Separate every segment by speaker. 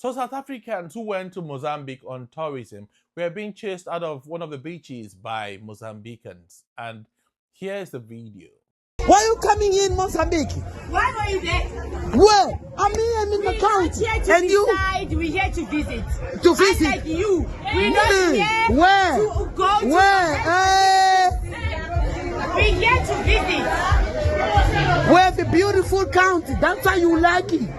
Speaker 1: So South Africans who went to Mozambique on tourism were being chased out of one of the beaches by Mozambicans. And here is the video.
Speaker 2: Why are you coming in Mozambique?
Speaker 3: Why were you there?
Speaker 2: Where? I'm in the county.
Speaker 3: And we're here to visit.
Speaker 2: To visit?
Speaker 3: Like you. We're not here
Speaker 2: Where?
Speaker 3: to go to...
Speaker 2: Where?
Speaker 3: We're here to visit.
Speaker 2: We have a beautiful county. That's why you like it.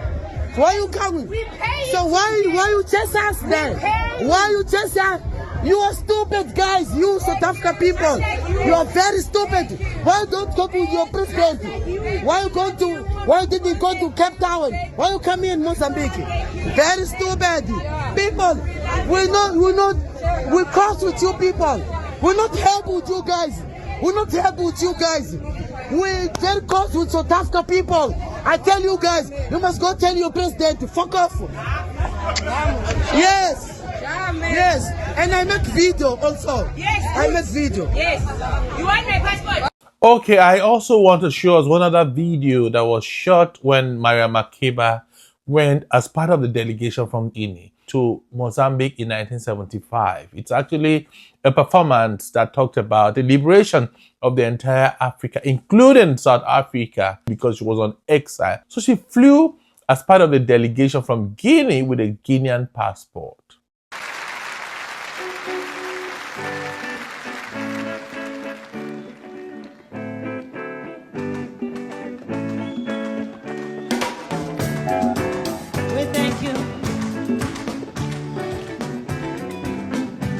Speaker 2: Why are you coming?
Speaker 3: We pay.
Speaker 2: So why you chase us then? Why you chase us? You are stupid guys. You South African people. You are very stupid. Why don't go to your president? Why didn't you go to Cape Town? Why you come in Mozambique? Very stupid. People, we cross with you people. We're not help with you guys. We're not help with you guys. We're very close with South Africa people. I tell you guys, you must go tell your president to fuck off. Yes. Yes. And I make video also.
Speaker 3: Yes.
Speaker 2: I make video.
Speaker 3: Yes. You want my passport?
Speaker 1: Okay, I also want to show us one other video that was shot when Maria Makeba went as part of the delegation from Guinea to Mozambique in 1975. It's actually a performance that talked about the liberation of the entire Africa, including South Africa, because she was on exile. So she flew as part of the delegation from Guinea with a Guinean passport.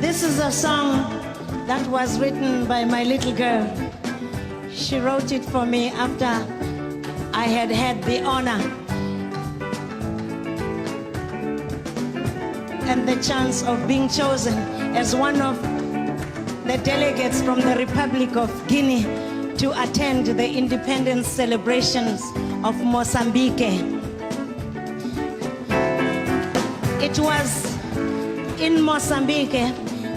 Speaker 4: This is a song that was written by my little girl. She wrote it for me after I had the honor and the chance of being chosen as one of the delegates from the Republic of Guinea to attend the independence celebrations of Mozambique. It was in Mozambique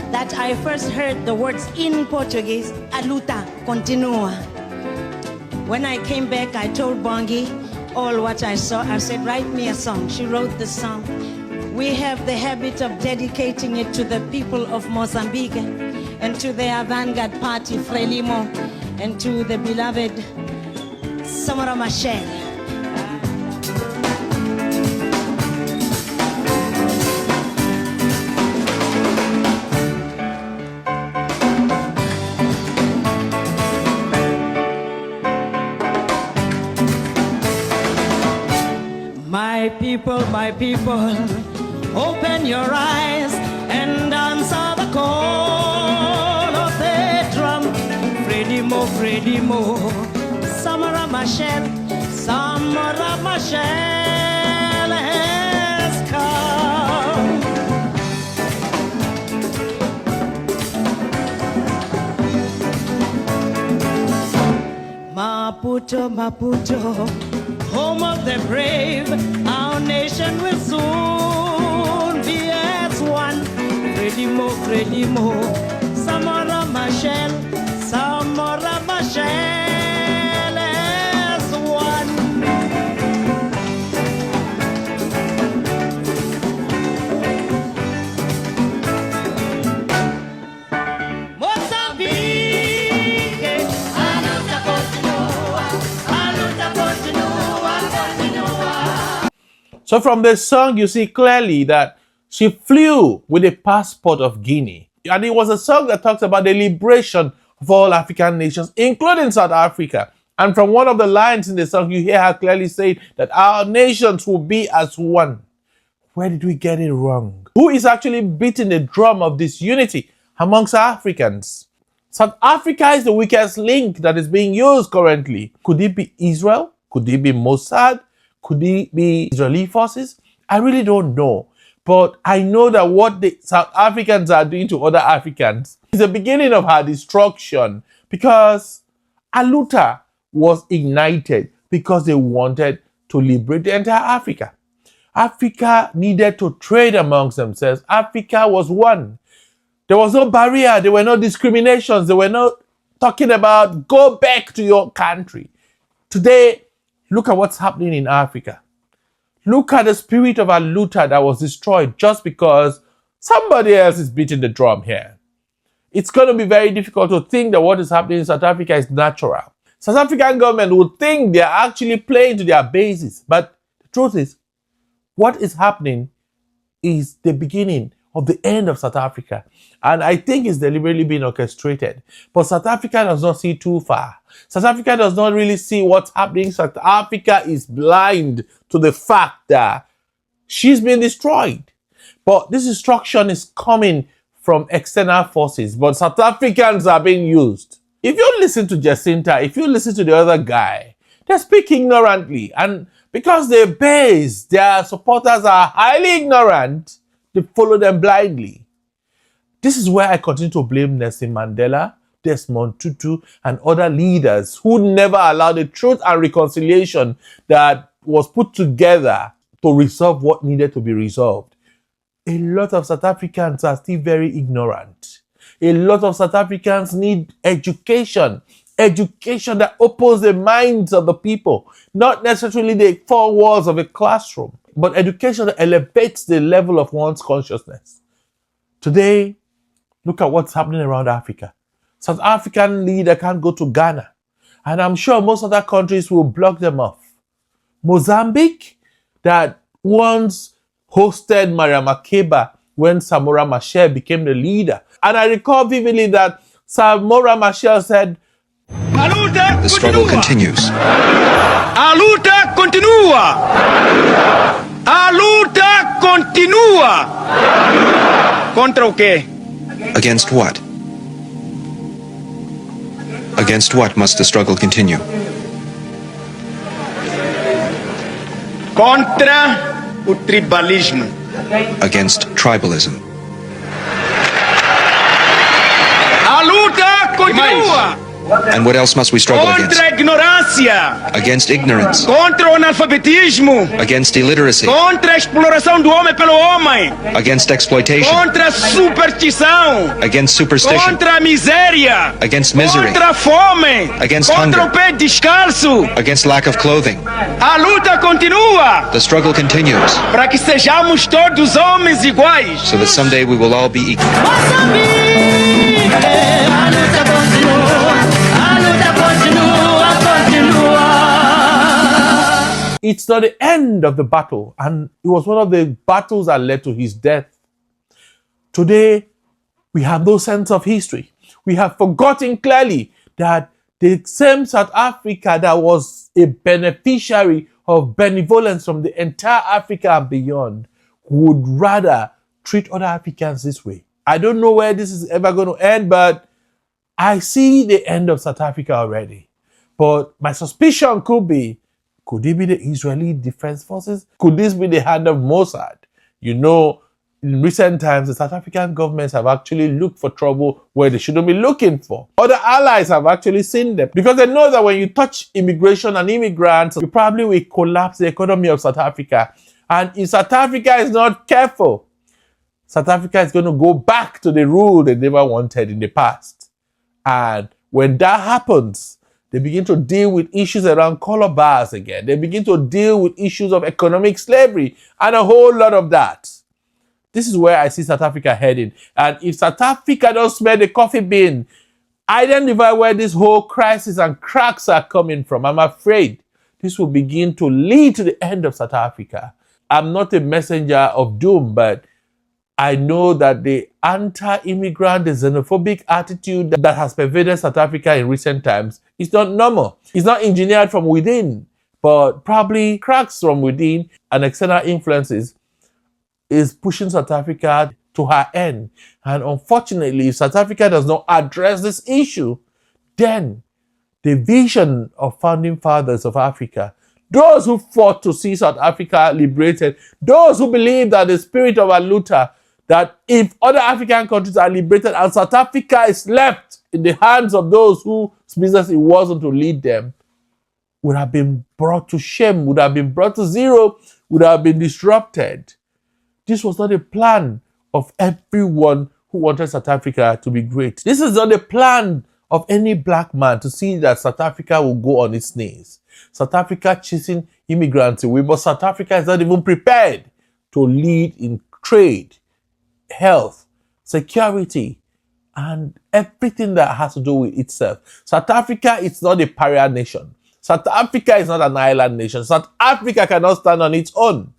Speaker 4: that I first heard the words in Portuguese, a luta continua. When I came back, I told Bongi all what I saw. I said, write me a song. She wrote the song. We have the habit of dedicating it to the people of Mozambique and to their vanguard party, Frelimo, and to the beloved Samora Machel. My people, open your eyes and answer the call of the drum. Frelimo, Frelimo, Samora Machel, Samora Machel has come. Maputo, Maputo, home of the brave, our nation will soon be as one. Frelimo, Frelimo, Samora Machel, Samora Machel as one. Mozambique, aluta continua, aluta continua, continua.
Speaker 1: So from this song, you see clearly that she flew with a passport of Guinea. And it was a song that talks about the liberation of all African nations, including South Africa. And from one of the lines in the song, you hear her clearly saying that our nations will be as one. Where did we get it wrong? Who is actually beating the drum of this unity amongst Africans? South Africa is the weakest link that is being used currently. Could it be Israel? Could it be Mossad? Could it be Israeli forces? I really don't know. But I know that what the South Africans are doing to other Africans is the beginning of her destruction, because Aluta was ignited because they wanted to liberate the entire Africa. Africa needed to trade amongst themselves. Africa was one. There was no barrier. There were no discriminations. They were not talking about go back to your country. Today, look at what's happening in Africa. Look at the spirit of Aluta that was destroyed just because somebody else is beating the drum here. It's going to be very difficult to think that what is happening in South Africa is natural. South African government would think they are actually playing to their bases. But the truth is, what is happening is the beginning of the end of South Africa. And I think it's deliberately being orchestrated. But South Africa does not see too far. South Africa does not really see what's happening. South Africa is blind to the fact that she's been destroyed. But this destruction is coming from external forces. But South Africans are being used. If you listen to Jacinta, if you listen to the other guy, they speak ignorantly. And because their base, their supporters are highly ignorant, they follow them blindly. This is where I continue to blame Nelson Mandela, Desmond Tutu, and other leaders who never allowed the truth and reconciliation that was put together to resolve what needed to be resolved. A lot of South Africans are still very ignorant. A lot of South Africans need education. Education that opens the minds of the people, not necessarily the four walls of a classroom, but education that elevates the level of one's consciousness. Today, look at what's happening around Africa. South African leader can't go to Ghana, and I'm sure most other countries will block them off. Mozambique, that once hosted Maria Makeba when Samora Machel became the leader. And I recall vividly that Samora Machel said,
Speaker 5: The struggle continues.
Speaker 6: A luta continua. A luta continua. Contra o quê?
Speaker 5: Against what? Against what must the struggle continue?
Speaker 6: Contra o tribalismo.
Speaker 5: Against tribalism.
Speaker 6: A luta continua.
Speaker 5: And what else must we struggle against?
Speaker 6: Contra a ignorância.
Speaker 5: Against ignorance.
Speaker 6: Contra o analfabetismo.
Speaker 5: Against illiteracy.
Speaker 6: Contra a exploração do homem pelo homem.
Speaker 5: Against exploitation.
Speaker 6: Contra a superstição.
Speaker 5: Against superstition.
Speaker 6: Contra a miséria.
Speaker 5: Against misery.
Speaker 6: Contra a fome.
Speaker 5: Against
Speaker 6: Contra
Speaker 5: hunger.
Speaker 6: o pé descalço.
Speaker 5: Against lack of clothing.
Speaker 6: A luta continua.
Speaker 5: The struggle continues,
Speaker 6: Para que sejamos todos homens iguais.
Speaker 5: so that someday we will all be equal.
Speaker 1: it's not the end of the battle, and it was one of the battles that led to his death. Today, we have no sense of history. We have forgotten clearly that the same South Africa that was a beneficiary of benevolence from the entire Africa and beyond would rather treat other Africans this way. I don't know where this is ever going to end, but I see the end of South Africa already. But my suspicion could it be the Israeli Defense Forces? Could this be the hand of Mossad? You know, in recent times, the South African governments have actually looked for trouble where they shouldn't be looking for. Other allies have actually seen them because they know that when you touch immigration and immigrants, you probably will collapse the economy of South Africa. And if South Africa is not careful, South Africa is going to go back to the rule they never wanted in the past. And when that happens, they begin to deal with issues around color bars again. They begin to deal with issues of economic slavery and a whole lot of that. This is where I see South Africa heading. And if South Africa don't smell the coffee bean, identify where this whole crisis and cracks are coming from, I'm afraid this will begin to lead to the end of South Africa. I'm not a messenger of doom, but I know that the anti-immigrant, the xenophobic attitude that has pervaded South Africa in recent times is not normal. It's not engineered from within, but probably cracks from within and external influences is pushing South Africa to her end. And unfortunately, if South Africa does not address this issue, then the vision of founding fathers of Africa, those who fought to see South Africa liberated, those who believe that the spirit of Aluta, that if other African countries are liberated and South Africa is left in the hands of those whose business it wasn't to lead them, would have been brought to shame, would have been brought to zero, would have been disrupted. This was not a plan of everyone who wanted South Africa to be great. This is not a plan of any black man to see that South Africa will go on its knees. South Africa chasing immigrants away, but South Africa is not even prepared to lead in trade, health, security, and everything that has to do with itself. South Africa is not a pariah nation. South Africa is not an island nation. South Africa cannot stand on its own.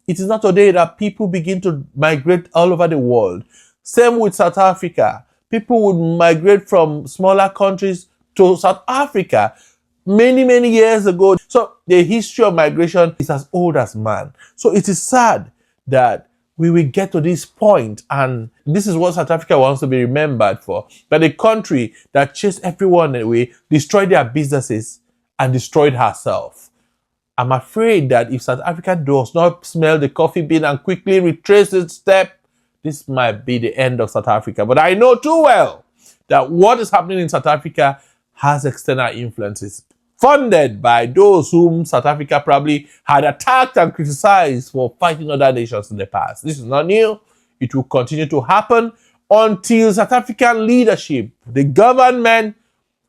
Speaker 1: It is not today that people begin to migrate all over the world. Same with South Africa. People would migrate from smaller countries to South Africa many, many years ago. So the history of migration is as old as man. So it is sad that we will get to this point, and this is what South Africa wants to be remembered for. That a country that chased everyone away, destroyed their businesses, and destroyed herself. I'm afraid that if South Africa does not smell the coffee bean and quickly retrace its step, this might be the end of South Africa. But I know too well that what is happening in South Africa has external influences funded by those whom South Africa probably had attacked and criticized for fighting other nations in the past. This is not new. It will continue to happen until South African leadership, the government,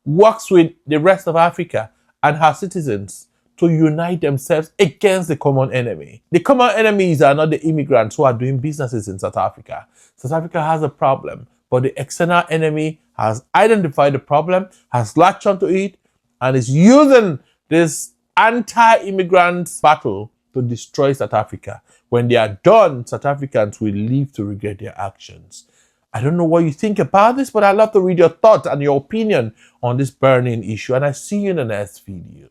Speaker 1: works with the rest of Africa and her citizens to unite themselves against the common enemy. The common enemies are not the immigrants who are doing businesses in South Africa. South Africa has a problem, but the external enemy has identified the problem, has latched onto it, and is using this anti-immigrant battle to destroy South Africa. When they are done, South Africans will live to regret their actions. I don't know what you think about this, but I'd love to read your thoughts and your opinion on this burning issue, and I see you in the next video.